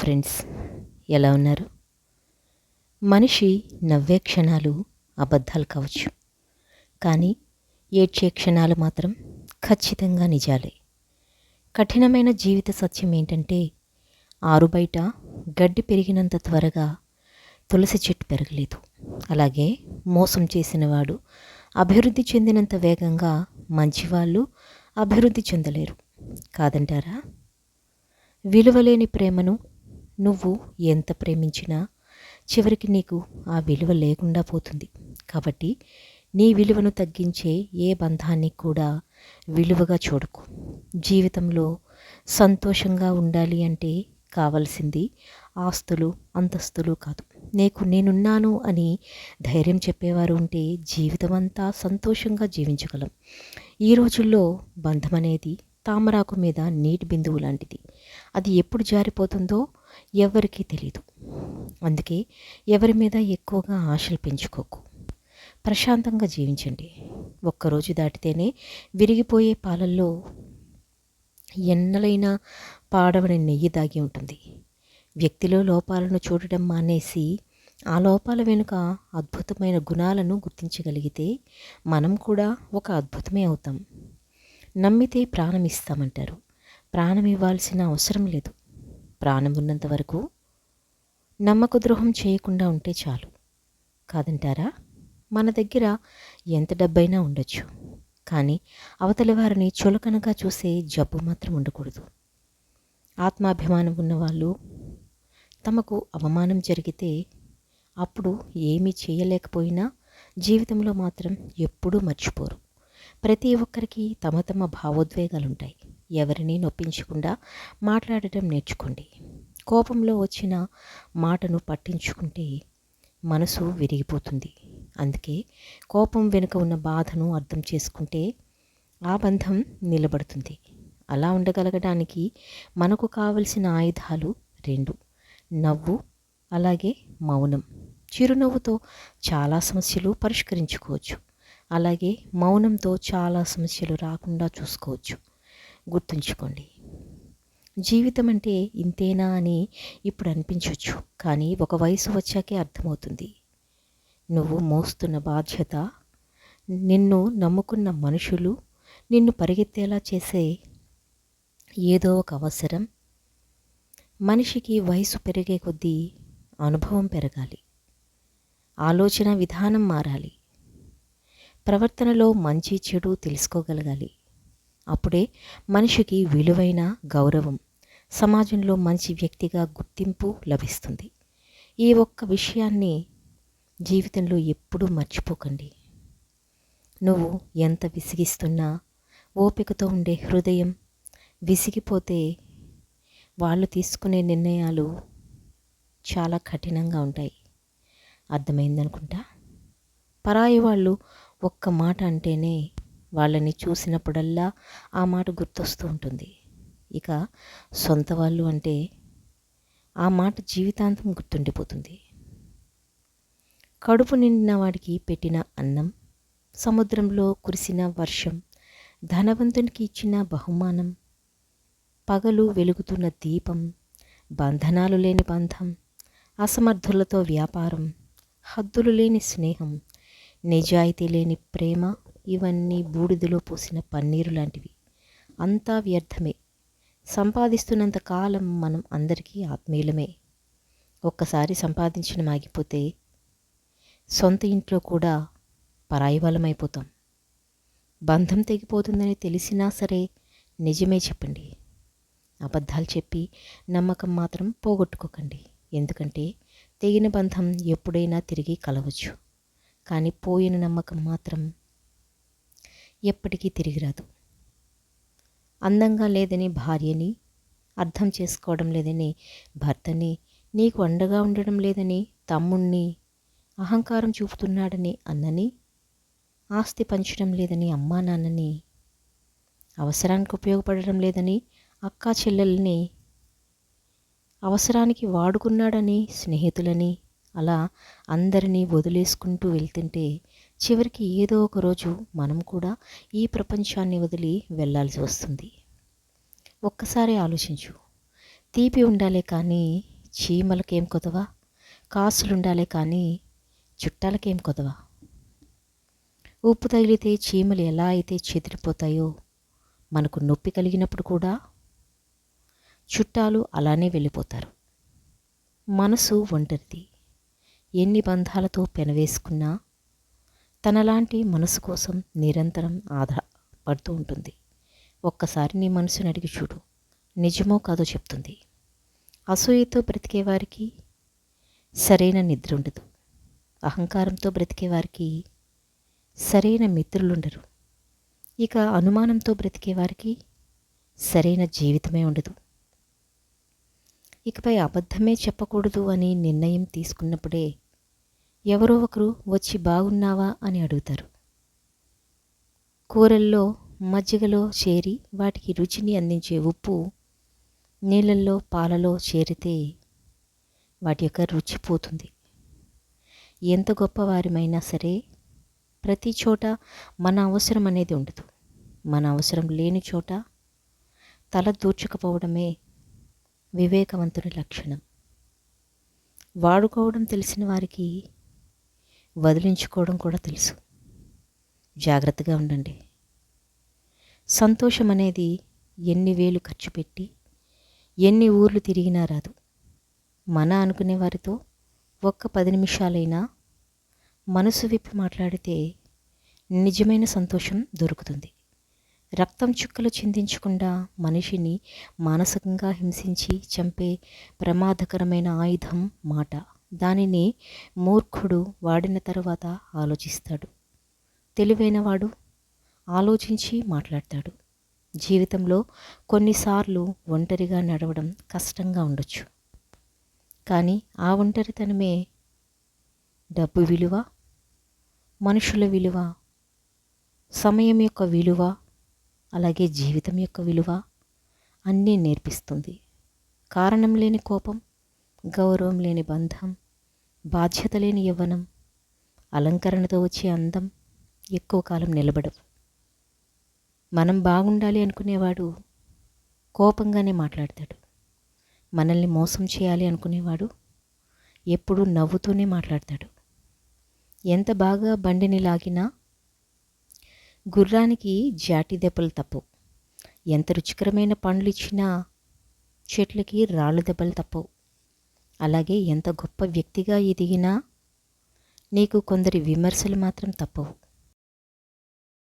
Friends, ఎలా ఉన్నారు? మనిషి నవ్వే క్షణాలు అబద్ధాలు కావచ్చు, కానీ ఏడ్చే క్షణాలు మాత్రం ఖచ్చితంగా నిజాలే. కఠినమైన జీవిత సత్యం ఏంటంటే, ఆరుబయట గడ్డి పెరిగినంత త్వరగా తులసి చెట్టు పెరగలేదు. అలాగే మోసం చేసినవాడు అభివృద్ధి చెందినంత వేగంగా మంచివాళ్ళు అభివృద్ధి చెందలేరు కాదంటారా? విలువలేని ప్రేమను నువ్వు ఎంత ప్రేమించినా చివరికి నీకు ఆ విలువ లేకుండా పోతుంది. కాబట్టి నీ విలువను తగ్గించే ఏ బంధాన్ని కూడా విలువగా చూడకు. జీవితంలో సంతోషంగా ఉండాలి అంటే కావలసింది ఆస్తులు, అంతస్తులు కాదు. నేనున్నాను అని ధైర్యం చెప్పేవారు ఉంటే జీవితమంతా సంతోషంగా జీవించగలం. ఈ రోజుల్లో బంధం అనేది తామరాకు మీద నీటి బిందువు లాంటిది. అది ఎప్పుడు జారిపోతుందో ఎవరికీ తెలీదు. అందుకే ఎవరి మీద ఎక్కువగా ఆశలు పెంచుకోకు. ప్రశాంతంగా జీవించండి. ఒక్కరోజు దాటితేనే విరిగిపోయే పాలల్లో ఎన్నలైనా పాడవని నెయ్యి దాగి ఉంటుంది. వ్యక్తిలో లోపాలను చూడడం మానేసి ఆ లోపాల వెనుక అద్భుతమైన గుణాలను గుర్తించగలిగితే మనం కూడా ఒక అద్భుతమే అవుతాం. నమ్మితే ప్రాణం ఇస్తామంటారు. ప్రాణం ఇవ్వాల్సిన అవసరం లేదు. ప్రాణం ఉన్నంత వరకు నమ్మక ద్రోహం చేయకుండా ఉంటే చాలు కాదంటారా? మన దగ్గర ఎంత డబ్బైనా ఉండొచ్చు, కానీ అవతలి వారిని చులకనగా చూసే జబ్బు మాత్రం ఉండకూడదు. ఆత్మాభిమానం ఉన్నవాళ్ళు తమకు అవమానం జరిగితే అప్పుడు ఏమీ చేయలేకపోయినా జీవితంలో మాత్రం ఎప్పుడూ మర్చిపోరు. ప్రతి ఒక్కరికి తమ తమ భావోద్వేగాలుంటాయి. ఎవరిని నొప్పించకుండా మాట్లాడటం నేర్చుకోండి. కోపంలో వచ్చిన మాటను పట్టించుకుంటే మనసు విరిగిపోతుంది. అందుకే కోపం వెనుక ఉన్న బాధను అర్థం చేసుకుంటే ఆ బంధం నిలబడుతుంది. అలా ఉండగలగడానికి మనకు కావలసిన ఆయుధాలు 2: నవ్వు, అలాగే మౌనం. చిరునవ్వుతో చాలా సమస్యలు పరిష్కరించుకోవచ్చు. అలాగే మౌనంతో చాలా సమస్యలు రాకుండా చూసుకోవచ్చు. గుర్తుంచుకోండి, జీవితం అంటే ఇంతేనా అని ఇప్పుడు అనిపించవచ్చు, కానీ ఒక వయసు వచ్చాకే అర్థమవుతుంది. నువ్వు మోస్తున్న బాధ్యత, నిన్ను నమ్ముకున్న మనుషులు, నిన్ను పరిగెత్తేలా చేసే ఏదో ఒక అవసరం. మనిషికి వయసు పెరిగే కొద్దీ అనుభవం పెరగాలి, ఆలోచన విధానం మారాలి, ప్రవర్తనలో మంచి చెడు తెలుసుకోగలగాలి. అప్పుడే మనిషికి విలువైన గౌరవం, సమాజంలో మంచి వ్యక్తిగా గుర్తింపు లభిస్తుంది. ఈ ఒక్క విషయాన్ని జీవితంలో ఎప్పుడూ మర్చిపోకండి. నువ్వు ఎంత విసిగిస్తున్నా ఓపికతో ఉండే హృదయం విసిగిపోతే వాళ్ళు తీసుకునే నిర్ణయాలు చాలా కఠినంగా ఉంటాయి. అర్థమైందనుకుంటా. పరాయి వాళ్ళు ఒక్క మాట అంటేనే వాళ్ళని చూసినప్పుడల్లా ఆ మాట గుర్తొస్తూ ఉంటుంది. ఇక సొంత వాళ్ళు అంటే ఆ మాట జీవితాంతం గుర్తుండిపోతుంది. కడుపు నిండిన వాడికి పెట్టిన అన్నం, సముద్రంలో కురిసిన వర్షం, ధనవంతునికి ఇచ్చిన బహుమానం, పగలు వెలుగుతున్న దీపం, బంధనాలు లేని బంధం, అసమర్థులతో వ్యాపారం, హద్దులు లేని స్నేహం, నిజాయితీ లేని ప్రేమ, ఇవన్నీ బూడిదలో పోసిన పన్నీరు లాంటివి. అంతా వ్యర్థమే. సంపాదిస్తున్నంత కాలం మనం అందరికీ ఆత్మీయులమే. ఒక్కసారి సంపాదించడం ఆగిపోతే సొంత ఇంట్లో కూడా పరాయి వాళ్ళమైపోతాం. బంధం తెగిపోతుందని తెలిసినా సరే నిజమే చెప్పండి. అబద్ధాలు చెప్పి నమ్మకం మాత్రం పోగొట్టుకోకండి. ఎందుకంటే తెగిన బంధం ఎప్పుడైనా తిరిగి కలవచ్చు, కానీ పోయిన నమ్మకం మాత్రం ఎప్పటికీ తిరిగి రాదు. అందంగా లేదని భార్యని, అర్థం చేసుకోవడం లేదని భర్తని, నీకు అండగా ఉండడం లేదని తమ్ముణ్ణి, అహంకారం చూపుతున్నాడని అన్నని, ఆస్తి పంచడం లేదని అమ్మా నాన్నని, అవసరానికి ఉపయోగపడడం లేదని అక్కా చెల్లెల్ని, అవసరానికి వాడుకున్నాడని స్నేహితులని, అలా అందరినీ వదిలేసుకుంటూ వెళ్తుంటే చివరికి ఏదో ఒక రోజు మనం కూడా ఈ ప్రపంచాన్ని వదిలి వెళ్ళాల్సి వస్తుంది. ఒక్కసారి ఆలోచించు. తీపి ఉండాలే కానీ చీమలకేం కొదవా, కాసులుండాలే కానీ చుట్టాలకేం కొదవా. ఉప్పు తగిలితే చీమలు ఎలా అయితే చెదిరిపోతాయో, మనకు నొప్పి కలిగినప్పుడు కూడా చుట్టాలు అలానే వెళ్ళిపోతారు. మనసు ఒంటరిది. ఎన్ని బంధాలతో పెనవేసుకున్నా తనలాంటి మనసు కోసం నిరంతరం ఆధారపడుతూ ఉంటుంది. ఒక్కసారి నీ మనసుని అడిగి చూడు, నిజమో కాదో చెప్తుంది. అసూయతో బ్రతికేవారికి సరైన నిద్ర ఉండదు. అహంకారంతో బ్రతికేవారికి సరైన మిత్రులుండరు. ఇక అనుమానంతో బ్రతికేవారికి సరైన జీవితమే ఉండదు. ఇకపై అబద్ధమే చెప్పకూడదు అని నిర్ణయం తీసుకున్నప్పుడే ఎవరో ఒకరు వచ్చి బాగున్నావా అని అడుగుతారు. కూరల్లో మజ్జిగలో చేరి వాటికి రుచిని అందించే ఉప్పు నీళ్ళల్లో పాలలో చేరితే వాటి యొక్క రుచి పోతుంది. ఎంత గొప్పవారిమైనా సరే ప్రతి చోట మన అవసరం అనేది ఉండదు. మన అవసరం లేని చోట తల దూర్చకపోవడమే వివేకవంతుని లక్షణం. వాడుకోవడం తెలిసిన వారికి వదిలించుకోవడం కూడా తెలుసు. జాగ్రత్తగా ఉండండి. సంతోషం అనేది ఎన్ని వేలు ఖర్చు పెట్టి ఎన్ని ఊర్లు తిరిగినా రాదు. మన అనుకునే వారితో ఒక్క 10 నిమిషాలైనా మనసు విప్పి మాట్లాడితే నిజమైన సంతోషం దొరుకుతుంది. రక్తం చుక్కలు చిందించకుండా మనిషిని మానసికంగా హింసించి చంపే ప్రమాదకరమైన ఆయుధం మాట. దానిని మూర్ఖుడు వాడిన తరువాత ఆలోచిస్తాడు. తెలివైనవాడు ఆలోచించి మాట్లాడతాడు. జీవితంలో కొన్నిసార్లు ఒంటరిగా నడవడం కష్టంగా ఉండొచ్చు. కానీ ఆ ఒంటరితనమే డబ్బు విలువ, మనుషుల విలువ, సమయం యొక్క విలువ, అలాగే జీవితం యొక్క విలువ అన్నీ నేర్పిస్తుంది. కారణం లేని కోపం, గౌరవం లేని బంధం, బాధ్యత లేని యవ్వనం, అలంకరణతో వచ్చే అందం ఎక్కువ కాలం నిలబడవు. మనం బాగుండాలి అనుకునేవాడు కోపంగానే మాట్లాడతాడు. మనల్ని మోసం చేయాలి అనుకునేవాడు ఎప్పుడూ నవ్వుతూనే మాట్లాడతాడు. ఎంత బాగా బండిని లాగినా గుర్రానికి జాటి దెబ్బలు తప్పవు. ఎంత రుచికరమైన పండ్లు ఇచ్చినా చెట్లకి రాళ్ళు దెబ్బలు తప్పవు. అలాగే ఎంత గొప్ప వ్యక్తిగా ఎదిగినా నీకు కొందరి విమర్శలు మాత్రం తప్పవు.